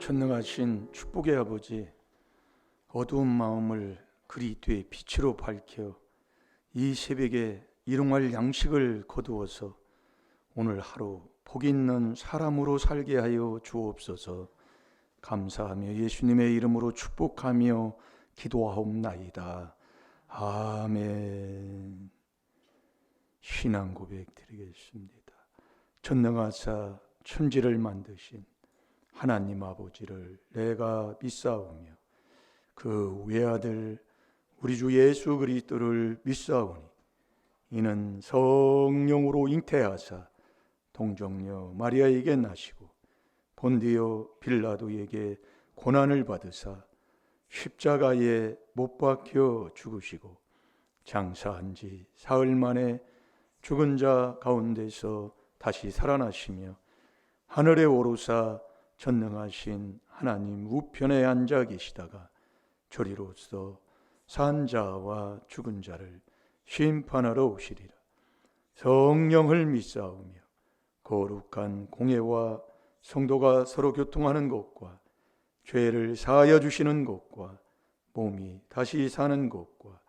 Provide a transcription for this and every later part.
전능하신 축복의 아버지, 어두운 마음을 그리스도의 빛으로 밝혀 이 새벽에 일용할 양식을 거두어서 오늘 하루 복 있는 사람으로 살게 하여 주옵소서. 감사하며 예수님의 이름으로 축복하며 기도하옵나이다. 아멘. 신앙 고백 드리겠습니다. 전능하사 천지를 만드신 하나님 아버지를 내가 믿사오며 그 외아들 우리 주 예수 그리스도를 믿사오니 이는 성령으로 잉태하사 동정녀 마리아에게 나시고 본디오 빌라도에게 고난을 받으사 십자가에 못 박혀 죽으시고 장사한 지 사흘 만에 죽은 자 가운데서 다시 살아나시며 하늘에 오르사 전능하신 하나님 우편에 앉아 계시다가 저리로서 산 자와 죽은 자를 심판하러 오시리라. 성령을 믿사오며 거룩한 공회와 성도가 서로 교통하는 것과 죄를 사하여 주시는 것과 몸이 다시 사는 것과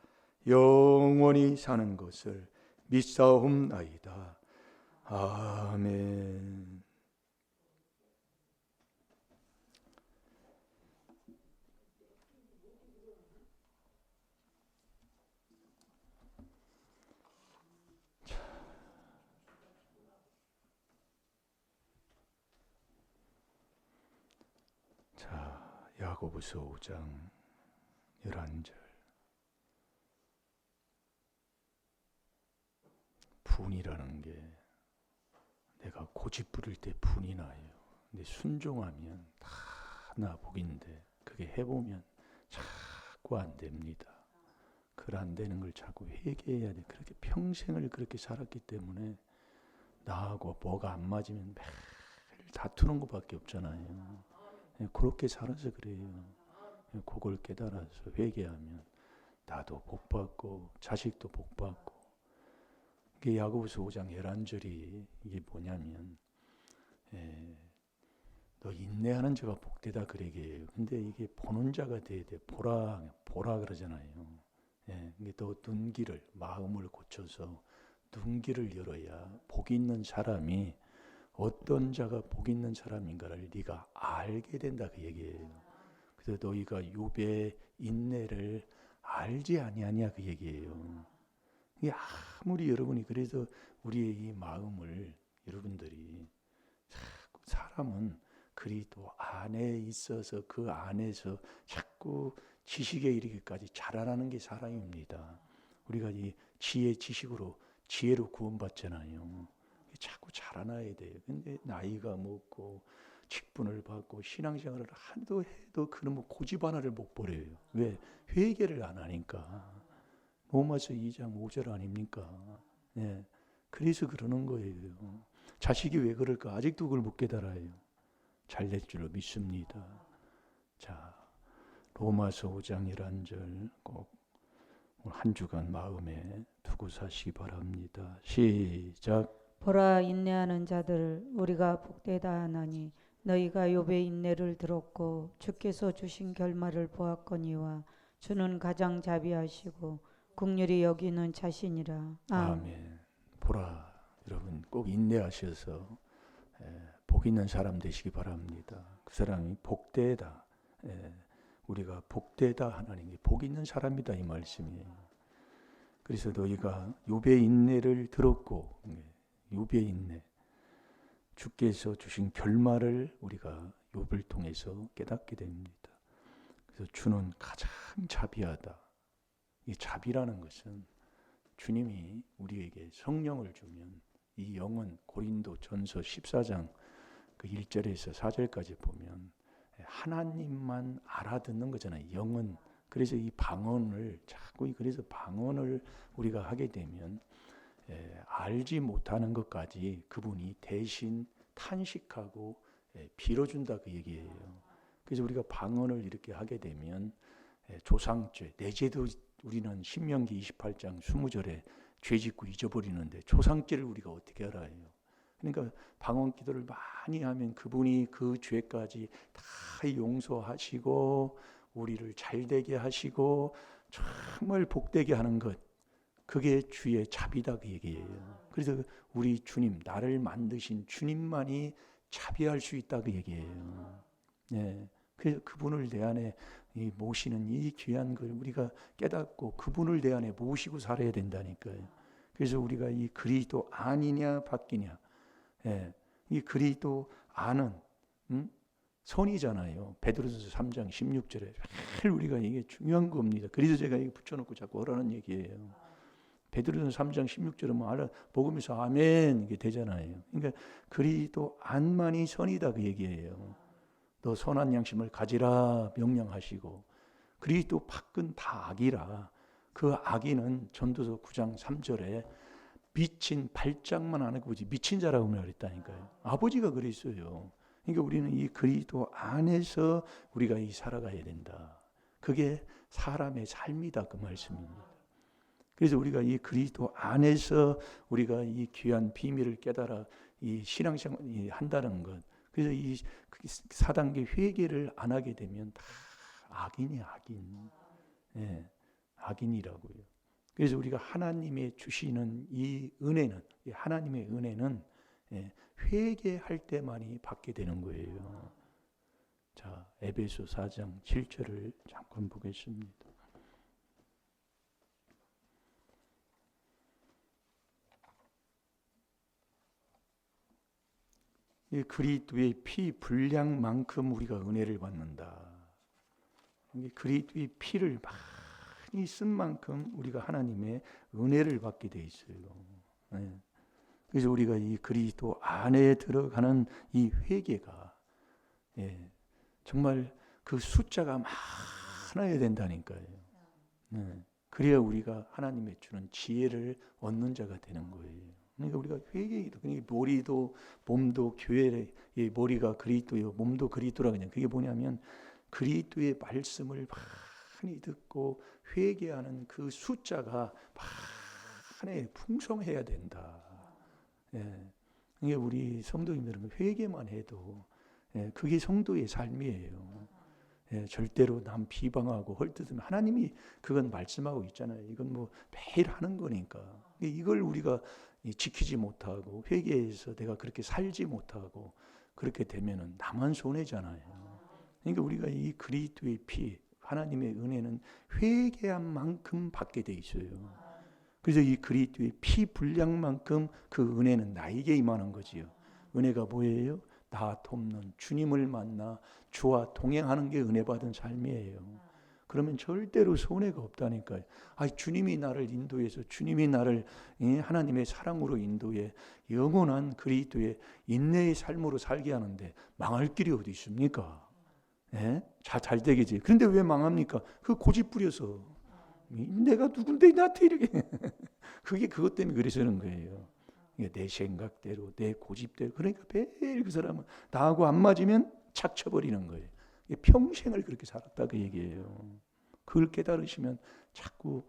영원히 사는 것을 믿사옵나이다. 아멘. 야고보서 5장 11절. 분이라는 게 내가 고집 부릴 때 분이 나요. 근데 순종하면 다 나 복인데 그게 해보면 자꾸 안 됩니다. 그 안 되는 걸 자꾸 회개해야 돼. 그렇게 평생을 그렇게 살았기 때문에 나하고 뭐가 안 맞으면 매일 다투는 것밖에 없잖아요. 그렇게 살아서 그래요. 그걸 깨달아서 회개하면 나도 복 받고 자식도 복 받고. 이게 야고보서 5장 11절이 이게 뭐냐면 너 인내하는 자가 복되다 그러게요. 근데 이게 보는 자가 돼야 돼. 보라 그러잖아요. 이게 또 눈길을 마음을 고쳐서 눈길을 열어야 복 있는 사람이 어떤 자가 복 있는 사람인가를 네가 알게 된다 그 얘기예요. 그래서 너희가 욥의 인내를 알지 아니하냐 그 얘기예요. 이게 아무리 여러분이 그래서 우리의 이 마음을 여러분들이 자꾸 사람은 그리스도 안에 있어서 그 안에서 자꾸 지식에 이르기까지 자라나는 게 사람입니다. 우리가 이 지혜 지식으로 지혜로 구원받잖아요. 자꾸 자라나야 돼요. 근데 나이가 먹고 직분을 받고 신앙생활을 해도 그놈의 고집 하나를 못 버려요. 왜? 회개를 안 하니까. 로마서 2장 5절 아닙니까? 그래서 그러는 거예요. 자식이 왜 그럴까? 아직도 그걸 못 깨달아요. 잘 될 줄로 믿습니다. 자, 로마서 5장 11절 꼭 한 주간 마음에 두고 사시기 바랍니다. 시작. 보라, 인내하는 자들 우리가 복되다 하나니 너희가 욥의 인내를 들었고 주께서 주신 결말을 보았거니와 주는 가장 자비하시고 긍휼히 여기는 자신이라. 아멘. 보라, 여러분 꼭 인내하셔서 복 있는 사람 되시기 바랍니다. 그 사람이 복되다. 우리가 복되다 하나님이 복 있는 사람이다 이 말씀이에요. 그래서 너희가 욥의 인내를 들었고 욥의 인내, 주께서 주신 결말을 우리가 욥을 통해서 깨닫게 됩니다. 그래서 주는 가장 자비하다. 이 자비라는 것은 주님이 우리에게 성령을 주면 이 영은 고린도전서 14장 그 1절에서 4절까지 보면 하나님만 알아듣는 거잖아요. 영은. 그래서 이 방언을 자꾸 그래서 방언을 우리가 하게 되면 알지 못하는 것까지 그분이 대신 탄식하고 빌어준다 그 얘기예요. 그래서 우리가 방언을 이렇게 하게 되면 조상죄, 내 죄도 우리는 신명기 28장 20절에 죄 짓고 잊어버리는데 조상죄를 우리가 어떻게 알아요? 그러니까 방언 기도를 많이 하면 그분이 그 죄까지 다 용서하시고 우리를 잘되게 하시고 정말 복되게 하는 것, 그게 주의 자비다 그 얘기예요. 그래서 우리 주님, 나를 만드신 주님만이 자비할 수 있다 그 얘기예요. 예. 그래서 그분을 내 안에 모시는 이 귀한 걸 우리가 깨닫고 그분을 내 안에 모시고 살아야 된다니까요. 그래서 우리가 이 그리스도 아니냐 바뀌냐, 예. 이 그리스도 아는 선이잖아요. 베드로전서 3장 16절에 늘 우리가 이게 중요한 겁니다. 그래서 제가 이거 붙여놓고 자꾸 하라는 얘기예요. 베드로전서 3장 16절은 뭐 알아 먹으면서 아멘 이게 되잖아요. 그러니까 그리스도 안만이 선이다 그 얘기예요. 너 선한 양심을 가지라 명령하시고 그리스도 밖은 다 악이라. 그 악인은 전도서 9장 3절에 미친 발작만 안 하고 미친 자라고 말했다니까요. 아버지가 그랬어요. 그러니까 우리는 이 그리스도 안에서 우리가 살아가야 된다. 그게 사람의 삶이다 그 말씀입니다. 그래서 우리가 이 그리스도 안에서 우리가 이 귀한 비밀을 깨달아 이 신앙생활 한다는 것. 그래서 이 4단계 회개를 안 하게 되면 다 악인이야, 악인. 예, 악인이라고요. 그래서 우리가 하나님의 주시는 이 은혜는, 이 하나님의 은혜는 회개할 때만이 받게 되는 거예요. 자, 에베소 4장 7절을 잠깐 보겠습니다. 이 그리스도의 피 분량만큼 우리가 은혜를 받는다. 그리스도의 피를 많이 쓴 만큼 우리가 하나님의 은혜를 받게 돼 있어요. 네. 그래서 우리가 이 그리스도 안에 들어가는 이 회개가 정말 그 숫자가 많아야 된다니까요. 네. 그래야 우리가 하나님의 주는 지혜를 얻는 자가 되는 거예요. 그러니까 우리가 회개기도, 그러니까 머리도 몸도 교회의 머리가 그리스도요, 몸도 그리스도라 그냥 그게 뭐냐면 그리스도의 말씀을 많이 듣고 회개하는 그 숫자가 많이 풍성해야 된다. 예. 그러니까 우리 성도님들은 회개만 해도 그게 성도의 삶이에요. 절대로 남 비방하고 헐뜯으면 하나님이 그건 말씀하고 있잖아요. 이건 뭐 매일 하는 거니까. 이걸 우리가 지키지 못하고 회개해서 내가 그렇게 살지 못하고 그렇게 되면은 나만 손해잖아요. 그러니까 우리가 이 그리스도의 피, 하나님의 은혜는 회개한 만큼 받게 돼 있어요. 그래서 이 그리스도의 피 분량만큼 그 은혜는 나에게 임하는 거지요. 은혜가 뭐예요? 나 돕는 주님을 만나 주와 동행하는 게 은혜 받은 삶이에요. 그러면 절대로 손해가 없다니까요. 주님이 나를 인도해서 주님이 나를 하나님의 사랑으로 인도해 영원한 그리스도의 인내의 삶으로 살게 하는데 망할 길이 어디 있습니까? 잘 되겠지. 그런데 왜 망합니까? 그 고집 부려서. 내가 누군데 나한테 이렇게. 그게 그것 때문에 그러시는 거예요. 내 생각대로, 내 고집대로. 그러니까 매일 그 사람은 나하고 안 맞으면 착 쳐버리는 거예요. 평생을 그렇게 살았다 그 얘기예요. 그걸 깨달으시면 자꾸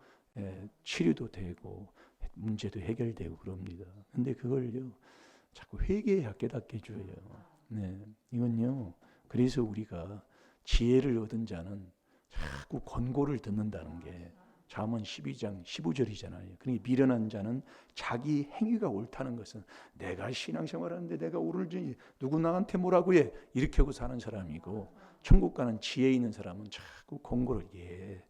치료도 되고 문제도 해결되고 그럽니다. 근데 그걸요 자꾸 회개해야 깨닫게 해줘요. 이건요 그래서 우리가 지혜를 얻은 자는 자꾸 권고를 듣는다는 게 잠언 12장 15절이잖아요. 그러니까 미련한 자는 자기 행위가 옳다는 것은 내가 신앙생활하는데 내가 옳은지 누구 나한테 뭐라고 해 이렇게 하고 사는 사람이고 천국 가는 지혜 있는 사람은 자꾸 권고를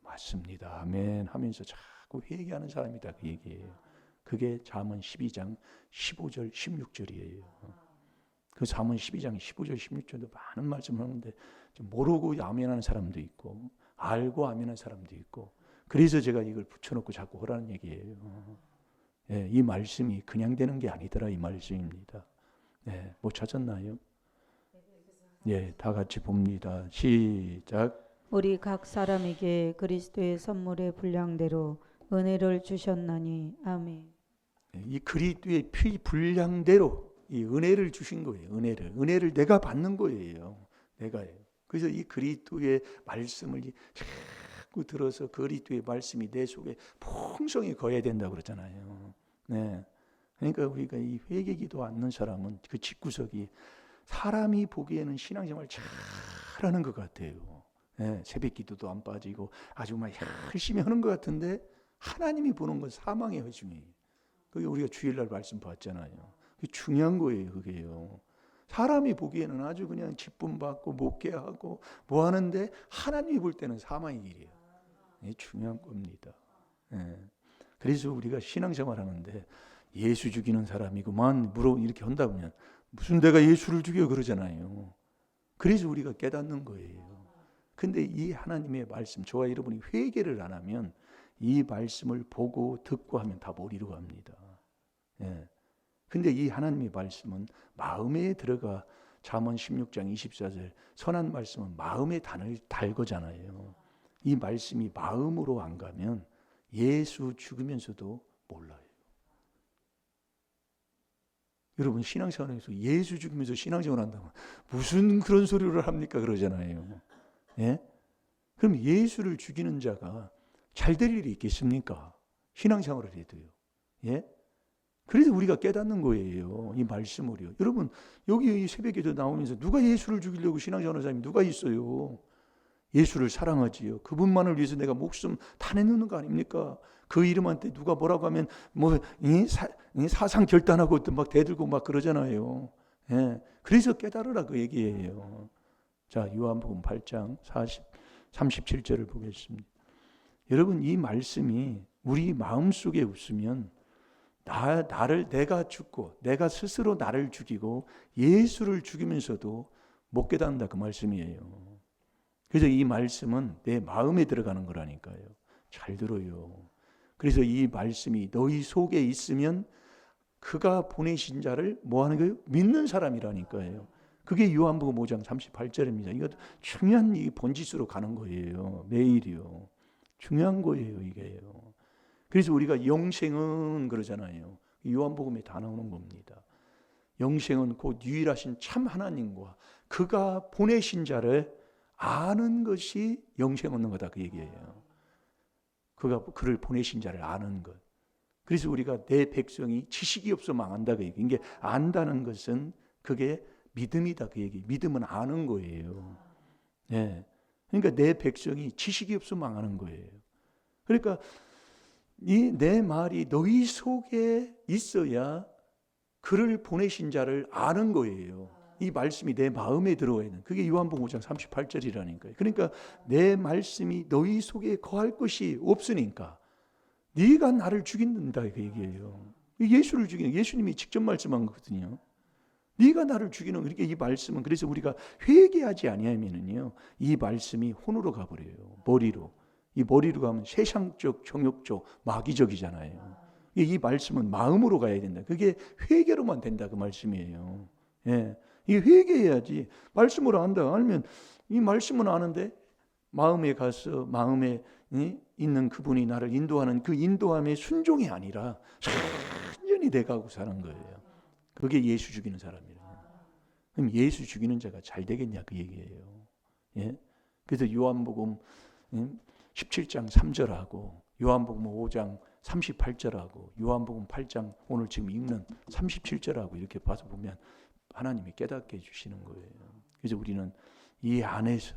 맞습니다 아멘 하면서 자꾸 회개하는 사람이다 그 얘기예요. 그게 잠언 12장 15절 16절이에요. 그 잠언 12장 15절 16절도 많은 말씀을 하는데 모르고 아멘하는 사람도 있고 알고 아멘하는 사람도 있고 그래서 제가 이걸 붙여놓고 자꾸 하라는 얘기예요. 이 말씀이 그냥 되는 게 아니더라 이 말씀입니다. 못 찾았나요? 다 같이 봅니다. 시작. 우리 각 사람에게 그리스도의 선물의 분량대로 은혜를 주셨나니 아멘. 이 그리스도의 피 분량대로 이 은혜를 주신 거예요. 은혜를 내가 받는 거예요. 내가요. 그래서 이 그리스도의 말씀을 자꾸 들어서 그리스도의 말씀이 내 속에 풍성히 거해야 된다고 그러잖아요. 그러니까 우리가 이 회개기도 않는 사람은 그 집구석이 사람이 보기에는 신앙생활 잘하는 것 같아요. 예, 새벽기도도 안 빠지고 아주 막 열심히 하는 것 같은데 하나님이 보는 건 사망의 허중이에요. 그게 우리가 주일날 말씀 봤잖아요. 그게 중요한 거예요. 그게요. 사람이 보기에는 아주 그냥 기쁨 받고 목회하고 뭐 하는데 하나님이 볼 때는 사망의 길이에요. 이게 중요한 겁니다. 예. 그래서 우리가 신앙생활 하는데 예수 죽이는 사람이구만 이렇게 한다 보면 무슨 내가 예수를 죽여 그러잖아요. 그래서 우리가 깨닫는 거예요. 근데 이 하나님의 말씀, 저와 여러분이 회개를 안 하면 이 말씀을 보고 듣고 하면 다 머리로 갑니다. 예. 근데 이 하나님의 말씀은 마음에 들어가. 잠언 16장 24절 선한 말씀은 마음에 달거잖아요. 이 말씀이 마음으로 안 가면 예수 죽으면서도 몰라요. 여러분 신앙생활에서 예수 죽으면서 신앙생활 한다면 무슨 그런 소리를 합니까? 그러잖아요. 예? 그럼 예수를 죽이는 자가 잘 될 일이 있겠습니까? 신앙생활을 해도요. 예? 그래서 우리가 깨닫는 거예요. 이 말씀을요. 여러분 여기 이 새벽에도 나오면서 누가 예수를 죽이려고 신앙생활하는 사람이 누가 있어요? 예수를 사랑하지요. 그분만을 위해서 내가 목숨 다 내놓는 거 아닙니까? 그 이름한테 누가 뭐라고 하면 사상 결단하고 막 대들고 막 그러잖아요. 예. 그래서 깨달으라 그 얘기예요. 자, 요한복음 8장 37절을 보겠습니다. 여러분 이 말씀이 우리 마음속에 없으면 내가 죽고 내가 스스로 나를 죽이고 예수를 죽이면서도 못 깨닫는다 그 말씀이에요. 그래서 이 말씀은 내 마음에 들어가는 거라니까요. 잘 들어요. 그래서 이 말씀이 너희 속에 있으면 그가 보내신 자를 뭐 하는 거예요? 믿는 사람이라니까요. 그게 요한복음 5장 38절입니다. 이거 중요한 이 본짓으로 가는 거예요. 매일이요. 중요한 거예요, 이게요. 그래서 우리가 영생은 그러잖아요. 요한복음에 다 나오는 겁니다. 영생은 곧 유일하신 참 하나님과 그가 보내신 자를 아는 것이 영생 얻는 거다 그 얘기예요. 그를 보내신 자를 아는 것. 그래서 우리가 내 백성이 지식이 없어 망한다 그 얘기. 이게 안다는 것은 그게 믿음이다 그 얘기. 믿음은 아는 거예요. 예. 그러니까 내 백성이 지식이 없어 망하는 거예요. 그러니까 이 내 말이 너희 속에 있어야 그를 보내신 자를 아는 거예요. 이 말씀이 내 마음에 들어와 있는 그게 요한복음 5장 38절이라니까요. 그러니까 내 말씀이 너희 속에 거할 것이 없으니까 네가 나를 죽인다 그 얘기예요. 예수를 죽이는 예수님이 직접 말씀한 거거든요. 네가 나를 죽이는 그러니까 이 말씀은 그래서 우리가 회개하지 아니하면은요 이 말씀이 혼으로 가버려요. 머리로. 이 머리로 가면 세상적, 정욕적, 마귀적이잖아요. 이 말씀은 마음으로 가야 된다. 그게 회개로만 된다 그 말씀이에요. 예. 이 회개해야지. 말씀으로 안다. 알면 이 말씀은 아는데 마음에 가서 마음에 있는 그분이 나를 인도하는 그 인도함의 순종이 아니라 완전히 내가고 사는 거예요. 그게 예수 죽이는 사람이에요. 그럼 예수 죽이는 자가 잘 되겠냐 그 얘기예요. 예? 그래서 요한복음 17장 3절하고 요한복음 5장 38절하고 요한복음 8장 오늘 지금 읽는 37절하고 이렇게 봐서 보면 하나님이 깨닫게 해주시는 거예요. 그래서 우리는 이 안에서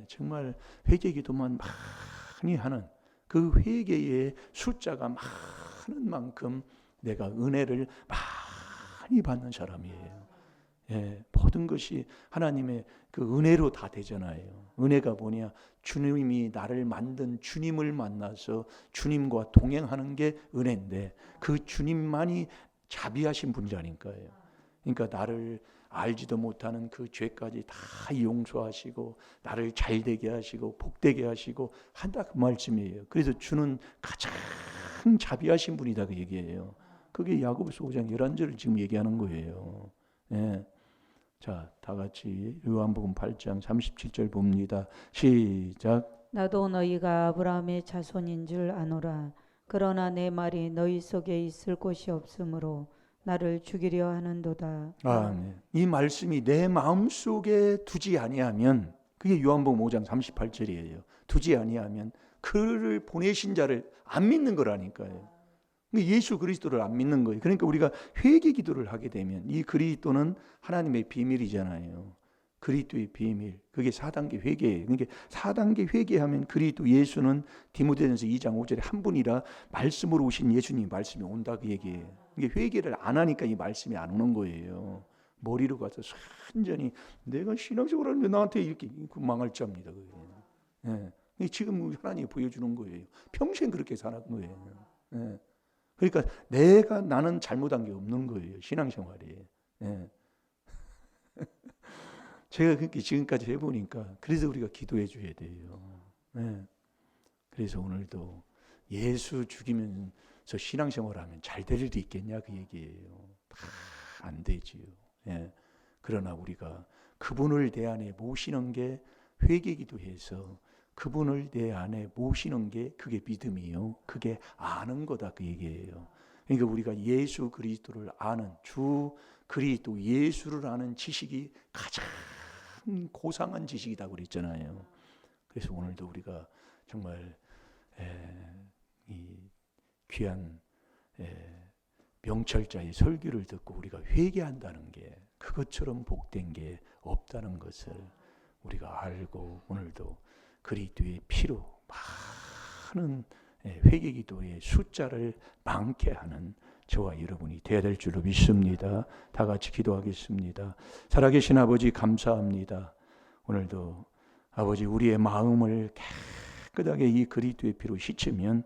정말 회개기도만 많이 하는 그 회개의 숫자가 많은 만큼 내가 은혜를 많이 받는 사람이에요. 모든 것이 하나님의 그 은혜로 다 되잖아요. 은혜가 뭐냐? 주님이 나를 만든 주님을 만나서 주님과 동행하는 게 은혜인데 그 주님만이 자비하신 분이라니까요. 그러니까 나를 알지도 못하는 그 죄까지 다 용서하시고 나를 잘되게 하시고 복되게 하시고 한다 그 말씀이에요. 그래서 주는 가장 자비하신 분이다 그 얘기예요. 그게 야고보서 5장 11절을 지금 얘기하는 거예요. 예. 자, 다 같이 요한복음 8장 37절 봅니다. 시작. 나도 너희가 아브라함의 자손인 줄 아노라. 그러나 내 말이 너희 속에 있을 곳이 없으므로 나를 죽이려 하는도다. 아멘. 이 말씀이 내 마음속에 두지 아니하면 그게 요한복음 5장 38절이에요. 두지 아니하면 그를 보내신 자를 안 믿는 거라니까요. 예수 그리스도를 안 믿는 거예요. 그러니까 우리가 회개 기도를 하게 되면 이 그리스도는 하나님의 비밀이잖아요. 그리스도의 비밀. 그게 4단계 회개예요. 그러니까 4단계 회개하면 그리스도 예수는 디모데전서 2장 5절에 한 분이라 말씀으로 오신 예수님 말씀이 온다 그 얘기예요. 이게 회개를 안 하니까 이 말씀이 안 오는 거예요. 머리로 가서 순전히 내가 신앙생활을 하는데 나한테 이렇게 망할 자입니다. 예. 지금 하나님이 보여주는 거예요. 평생 그렇게 살았는 거예요. 예. 그러니까 나는 잘못한 게 없는 거예요. 신앙생활이. 예. 제가 그렇게 지금까지 해보니까 그래서 우리가 기도해 줘야 돼요. 예. 그래서 오늘도 예수 죽이면서 신앙생활하면 잘 될 일이 있겠냐 그 얘기예요. 안 되지요. 예. 그러나 우리가 그분을 내 안에 모시는 게 회개기도해서 그분을 내 안에 모시는 게 그게 믿음이요. 그게 아는 거다 그 얘기예요. 그러니까 우리가 예수 그리스도를 아는 주 그리스도 예수를 아는 지식이 가장 고상한 지식이다 그랬잖아요. 그래서 오늘도 우리가 정말 이 귀한 명철자의 설교를 듣고 우리가 회개한다는 게 그것처럼 복된 게 없다는 것을 우리가 알고 오늘도 그리스도의 피로 많은 회개기도의 숫자를 많게 하는 저와 여러분이 되어야 될 줄로 믿습니다. 다 같이 기도하겠습니다. 살아계신 아버지 감사합니다. 오늘도 아버지 우리의 마음을 깨끗하게 이 그리스도의 피로 씻으면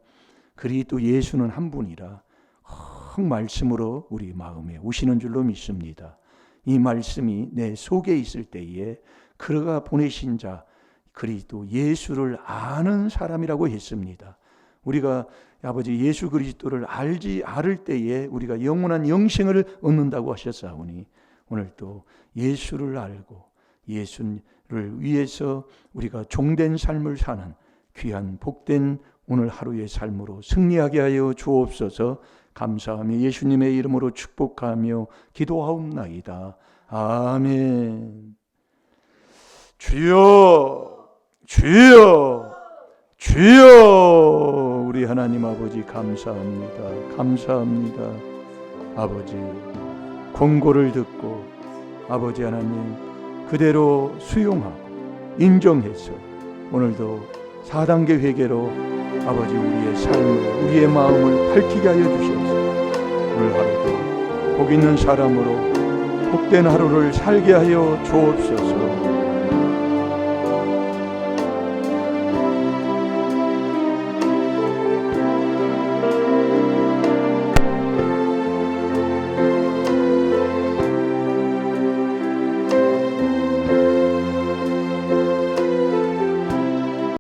그리스도 예수는 한 분이라 말씀으로 우리 마음에 오시는 줄로 믿습니다. 이 말씀이 내 속에 있을 때에 그가 보내신 자 그리스도 예수를 아는 사람이라고 했습니다. 우리가 아버지 예수 그리스도를 알을 때에 우리가 영원한 영생을 얻는다고 하셨사오니 오늘 또 예수를 알고 예수를 위해서 우리가 종된 삶을 사는 귀한 복된 오늘 하루의 삶으로 승리하게 하여 주옵소서. 감사하며 예수님의 이름으로 축복하며 기도하옵나이다. 아멘. 주여 주여 주여. 우리 하나님 아버지 감사합니다. 감사합니다. 아버지 권고를 듣고 아버지 하나님 그대로 수용하고 인정해서 오늘도 4단계 회개로 아버지 우리의 삶을 우리의 마음을 밝히게 하여 주셔서 오늘 하루도 복 있는 사람으로 복된 하루를 살게 하여 주옵소서.